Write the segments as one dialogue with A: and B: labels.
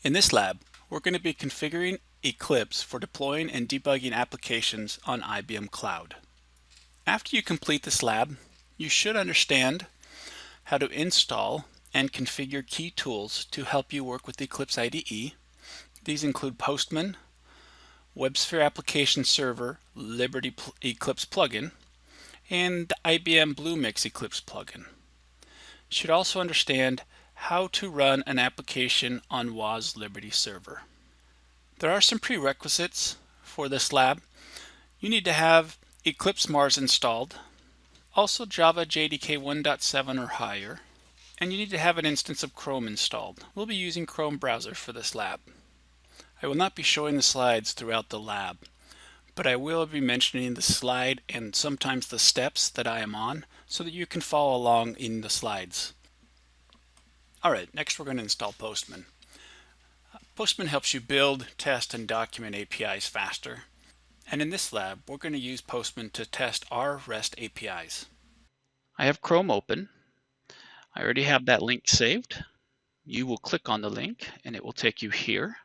A: In this lab, we're going to be configuring Eclipse for deploying and debugging applications on IBM Cloud. After you complete this lab, you should understand how to install and configure key tools to help you work with the Eclipse IDE. These include Postman, WebSphere Application Server Liberty Eclipse plugin, and the IBM Bluemix Eclipse plugin. You should also understand how to run an application on WAS Liberty Server. There are some prerequisites for this lab. You need to have Eclipse Mars installed, also Java JDK 1.7 or higher, and you need to have an instance of Chrome installed. We'll be using Chrome browser for this lab. I will not be showing the slides throughout the lab, but I will be mentioning the slide and sometimes the steps that I am on so that you can follow along in the slides. Alright, next we're going to install Postman. Postman helps you build, test, and document APIs faster. And in this lab, we're going to use Postman to test our REST APIs. I have Chrome open. I already have that link saved. You will click on the link and it will take you here.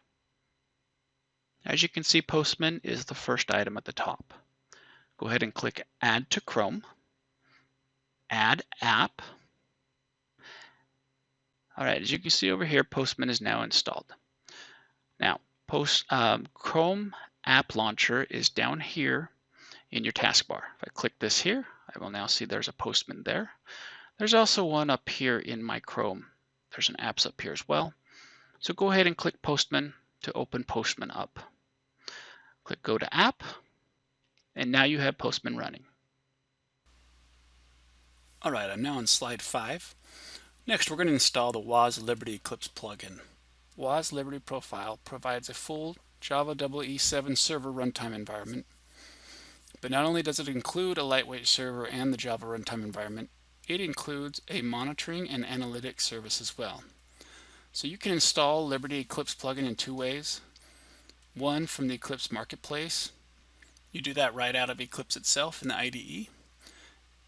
A: As you can see, Postman is the first item at the top. Go ahead and click Add to Chrome, Add App. All right, as you can see over here, Postman is now installed. Now, Chrome App Launcher is down here in your taskbar. If I click this here, I will now see there's a Postman there. There's also one up here in my Chrome. There's an apps up here as well. So go ahead and click Postman to open Postman up. Click Go to App, and now you have Postman running. All right, I'm now on slide 5. Next, we're going to install the WAS Liberty Eclipse plugin. WAS Liberty Profile provides a full Java EE7 server runtime environment, but not only does it include a lightweight server and the Java runtime environment, it includes a monitoring and analytics service as well. So you can install Liberty Eclipse plugin in two ways. One, from the Eclipse Marketplace. You do that right out of Eclipse itself in the IDE.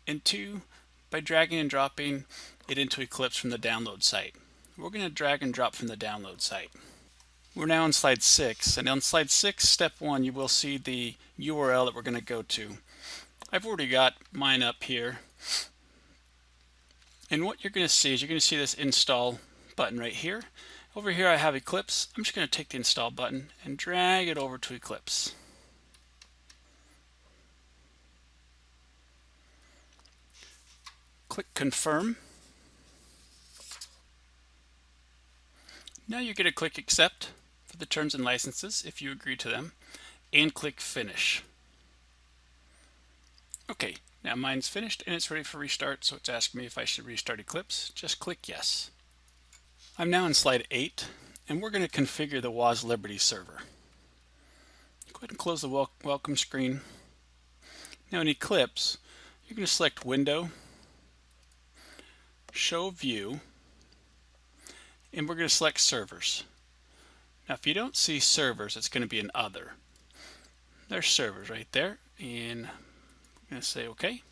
A: And two, by dragging and dropping it into Eclipse from the download site. We're going to drag and drop from the download site. We're now on slide 6, and on slide 6, step 1, you will see the URL that we're going to go to. I've already got mine up here. And what you're going to see is you're going to see this install button right here. Over here I have Eclipse. I'm just going to take the install button and drag it over to Eclipse. Click Confirm. Now you're going to click Accept for the terms and licenses if you agree to them, and click Finish. Okay, now mine's finished and it's ready for restart, so it's asking me if I should restart Eclipse. Just click Yes. I'm now on slide 8, and we're going to configure the WAS Liberty server. Go ahead and close the welcome screen. Now in Eclipse, you're going to select Window, Show View, and we're going to select Servers. Now if you don't see Servers, it's going to be an Other. There's Servers right there, and I'm going to say OK.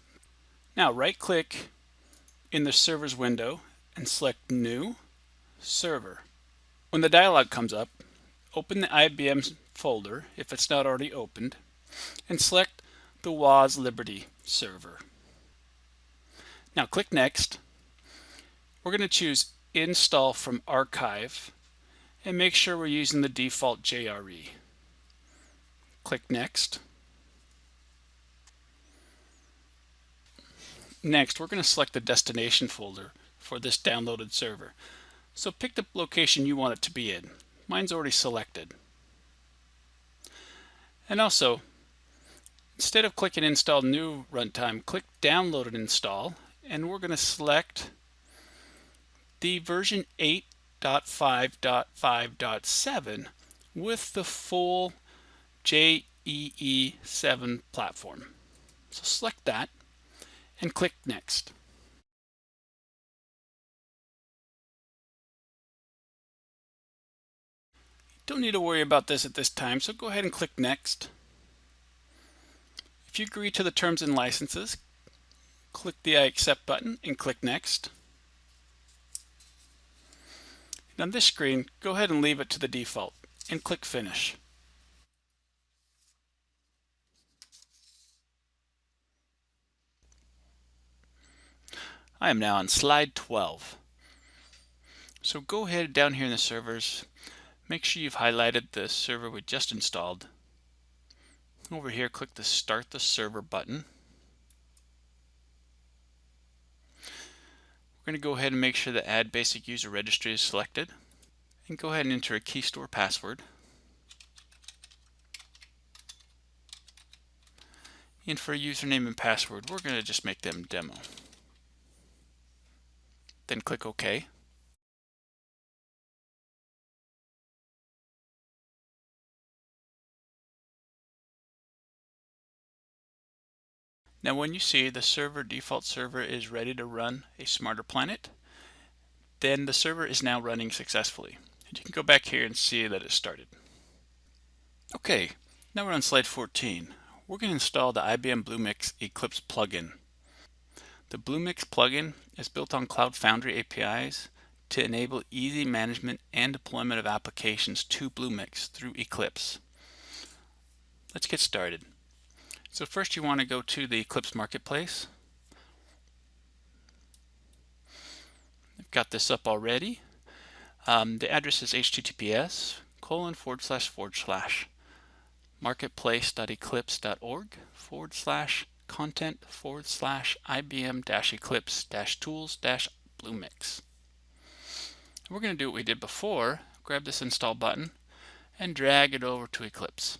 A: Now right click in the Servers window and select New Server. When the dialog comes up, open the IBM folder if it's not already opened, and select the WAS Liberty server. Now click Next. We're going to choose Install from Archive and make sure we're using the default JRE. Click Next. Next, we're going to select the destination folder for this downloaded server. So pick the location you want it to be in. Mine's already selected. And also, instead of clicking Install New Runtime, click Download and Install, and we're going to select the version 8.5.5.7 with the full JEE7 platform. So select that and click Next. Don't need to worry about this at this time, so go ahead and click Next. If you agree to the terms and licenses, click the I accept button and click Next. On this screen, go ahead and leave it to the default and click Finish. I am now on slide 12. So go ahead down here in the servers, make sure you've highlighted the server we just installed. Over here, click the Start the Server button. We're going to go ahead and make sure the Add Basic User Registry is selected. And go ahead and enter a key store password. And for a username and password, we're going to just make them demo. Then click OK. Now when you see the default server is ready to run a Smarter Planet, then the server is now running successfully. And you can go back here and see that it started. Okay, now we're on slide 14. We're going to install the IBM Bluemix Eclipse plugin. The Bluemix plugin is built on Cloud Foundry APIs to enable easy management and deployment of applications to Bluemix through Eclipse. Let's get started. So first you want to go to the Eclipse Marketplace. I've got this up already. The address is https://marketplace.eclipse.org/content/IBM-eclipse-tools-bluemix. We're going to do what we did before. Grab this install button and drag it over to Eclipse.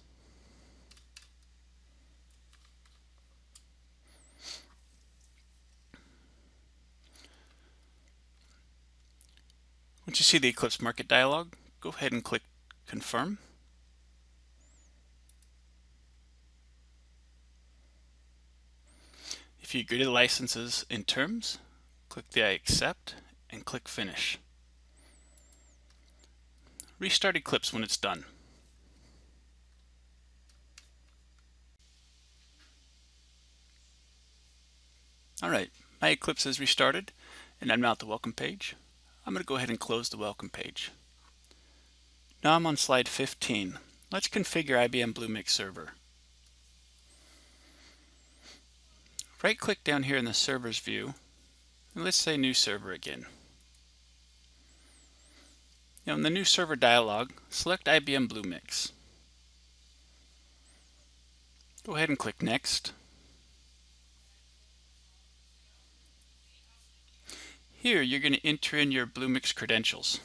A: Once you see the Eclipse Market dialog, go ahead and click Confirm. If you agree to the licenses and terms, click the I accept and click Finish. Restart Eclipse when it's done. Alright, my Eclipse is restarted and I'm now at the welcome page. I'm going to go ahead and close the welcome page. Now I'm on slide 15. Let's configure IBM Bluemix server. Right click down here in the servers view and let's say new server again. Now in the new server dialog, select IBM Bluemix. Go ahead and click Next. Here you're going to enter in your Bluemix credentials.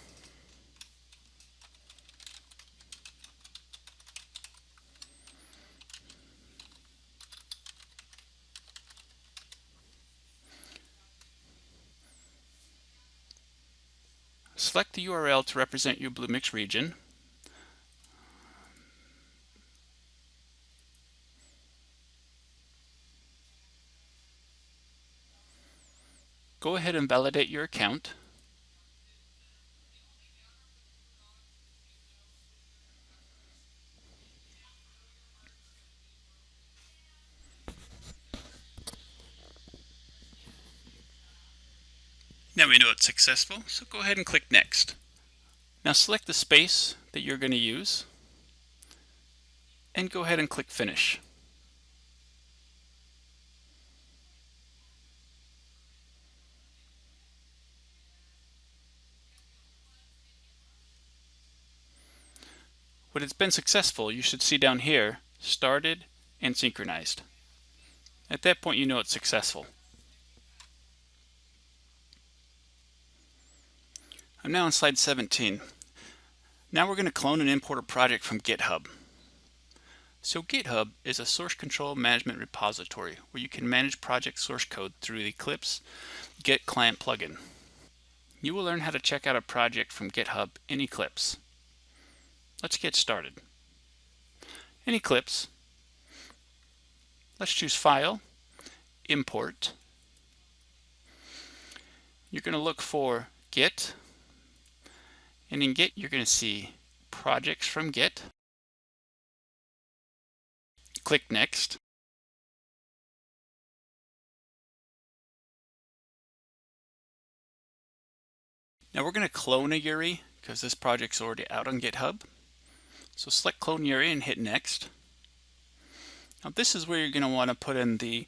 A: Select the URL to represent your Bluemix region. Go ahead and validate your account. Now we know it's successful, so go ahead and click Next. Now select the space that you're going to use and go ahead and click Finish. When it's been successful, you should see down here, started and synchronized. At that point, you know it's successful. I'm now on slide 17. Now we're going to clone and import a project from GitHub. So GitHub is a source control management repository where you can manage project source code through the Eclipse Git client plugin. You will learn how to check out a project from GitHub in Eclipse. Let's get started. In Eclipse, let's choose File, Import. You're going to look for Git, and in Git you're going to see Projects from Git. Click Next. Now we're going to clone a URI because this project's already out on GitHub. So select clone URI and hit next. Now this is where you're going to want to put in the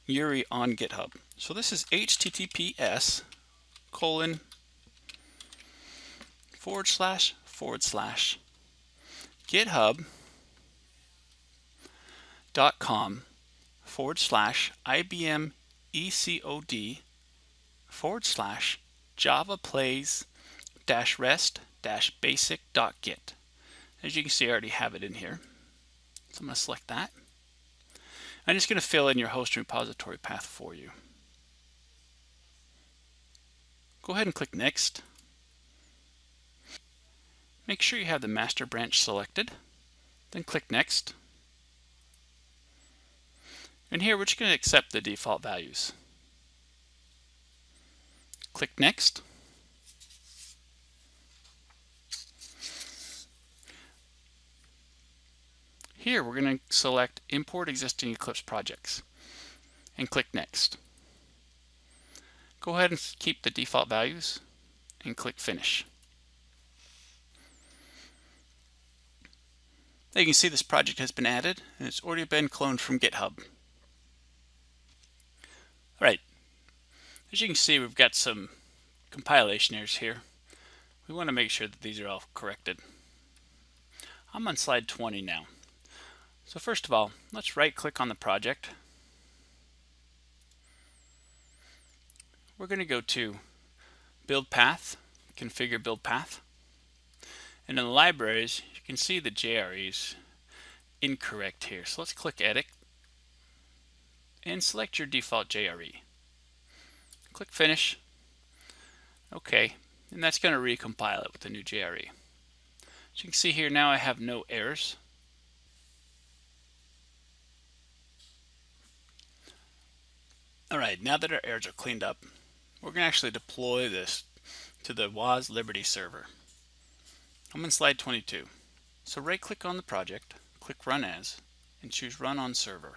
A: URI on GitHub. So this is https://github.com/IBM ECOD/Java plays-rest-basic.git. As you can see, I already have it in here. So I'm going to select that. I'm just going to fill in your host repository path for you. Go ahead and click Next. Make sure you have the master branch selected. Then click Next. And here we're just going to accept the default values. Click Next. Here we're going to select Import Existing Eclipse Projects and click Next. Go ahead and keep the default values and click Finish. Now you can see this project has been added and it's already been cloned from GitHub. Alright, as you can see, we've got some compilation errors here. We want to make sure that these are all corrected. I'm on slide 20 now. So first of all, let's right click on the project. We're going to go to Build Path, Configure Build Path. And in the libraries, you can see the JRE is incorrect here. So let's click Edit and select your default JRE. Click Finish. OK, and that's going to recompile it with the new JRE. So you can see here now I have no errors. Alright, now that our errors are cleaned up, we're going to actually deploy this to the WAS Liberty server. I'm in slide 22. So right click on the project, click Run As, and choose Run on Server.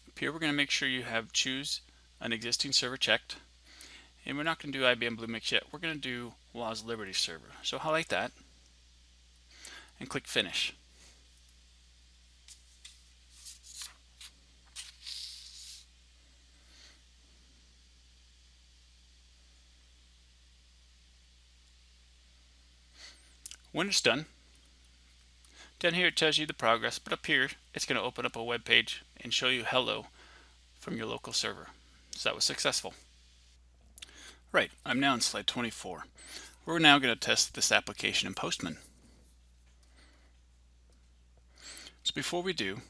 A: Up here we're going to make sure you have Choose an Existing Server checked. And we're not going to do IBM Bluemix yet. We're going to do WAS Liberty server. So highlight that and click Finish. When it's done, down here it tells you the progress, but up here it's going to open up a web page and show you hello from your local server. So that was successful. Right, I'm now on slide 24. We're now going to test this application in Postman. So before we do,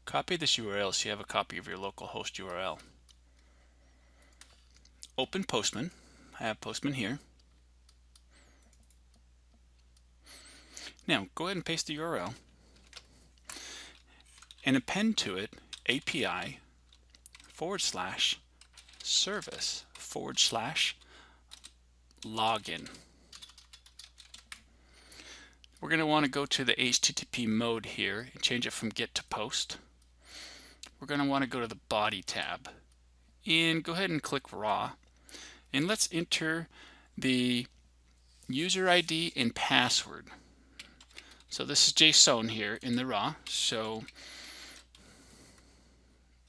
A: copy this URL so you have a copy of your local host URL. Open Postman. I have Postman here. Now go ahead and paste the URL and append to it API/service/login. We're going to want to go to the HTTP mode here and change it from get to post. We're going to want to go to the body tab and go ahead and click raw, and let's enter the user ID and password. So this is JSON here in the raw, so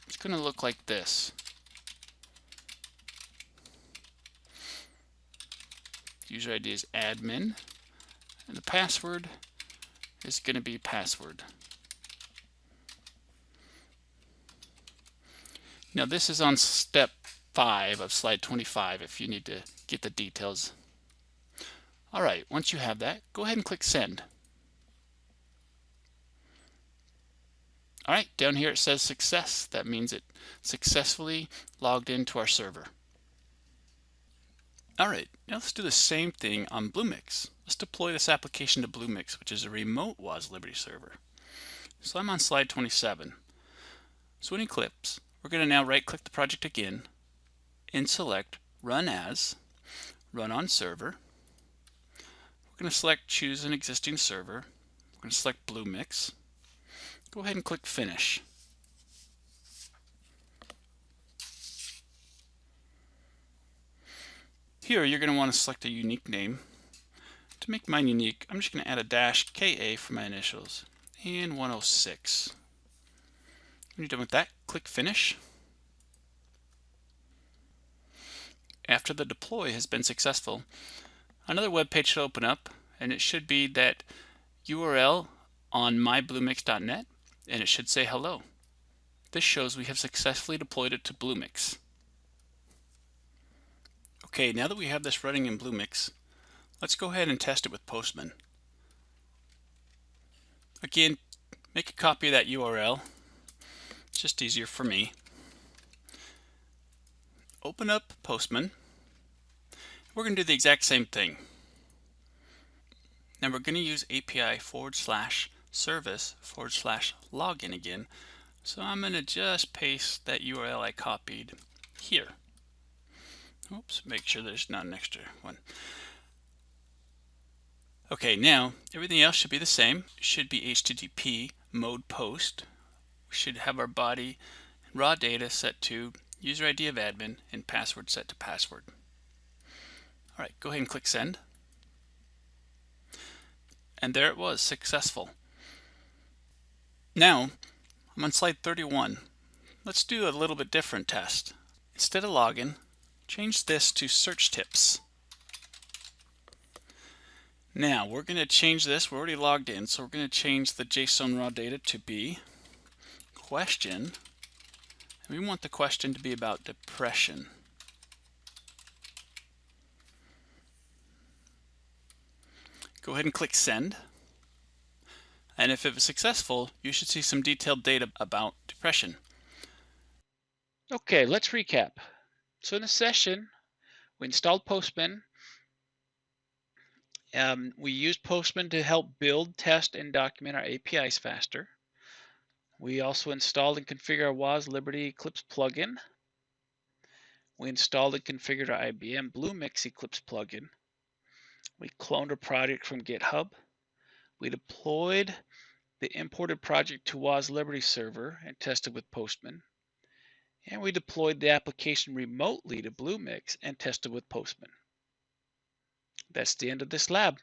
A: it's going to look like this. User ID is admin, and the password is going to be password. Now this is on step 5 of slide 25 if you need to get the details. Alright, once you have that, go ahead and click Send. Alright, down here it says success. That means it successfully logged into our server. Alright, now let's do the same thing on Bluemix. Let's deploy this application to Bluemix, which is a remote WAS Liberty server. So I'm on slide 27. So in Eclipse, we're going to now right click the project again and select Run As, Run on Server. We're going to select Choose an Existing Server. We're going to select Bluemix. Go ahead and click Finish. Here, you're going to want to select a unique name. To make mine unique, I'm just going to add a -KA for my initials and 106. When you're done with that, click Finish. After the deploy has been successful, another web page should open up, and it should be that URL on mybluemix.net, and it should say hello. This shows we have successfully deployed it to Bluemix. Okay, now that we have this running in Bluemix, let's go ahead and test it with Postman. Again, make a copy of that URL. It's just easier for me. Open up Postman. We're going to do the exact same thing. Now we're going to use API/service/login again. So I'm going to just paste that URL I copied here. Oops, make sure there's not an extra one. Okay, now everything else should be the same. It should be HTTP mode post. We should have our body and raw data set to user ID of admin and password set to password. All right, go ahead and click send. And there it was, successful. Now, I'm on slide 31. Let's do a little bit different test. Instead of login, change this to search tips. Now, we're going to change this. We're already logged in, so we're going to change the JSON raw data to be question. And we want the question to be about depression. Go ahead and click send. And if it was successful, you should see some detailed data about depression.
B: Okay, let's recap. So in the session, we installed Postman. We used Postman to help build, test, and document our APIs faster. We also installed and configured our WAS Liberty Eclipse plugin. We installed and configured our IBM Bluemix Eclipse plugin. We cloned a project from GitHub. We deployed the imported project to WAS Liberty server and tested with Postman. And we deployed the application remotely to Bluemix and tested with Postman. That's the end of this lab.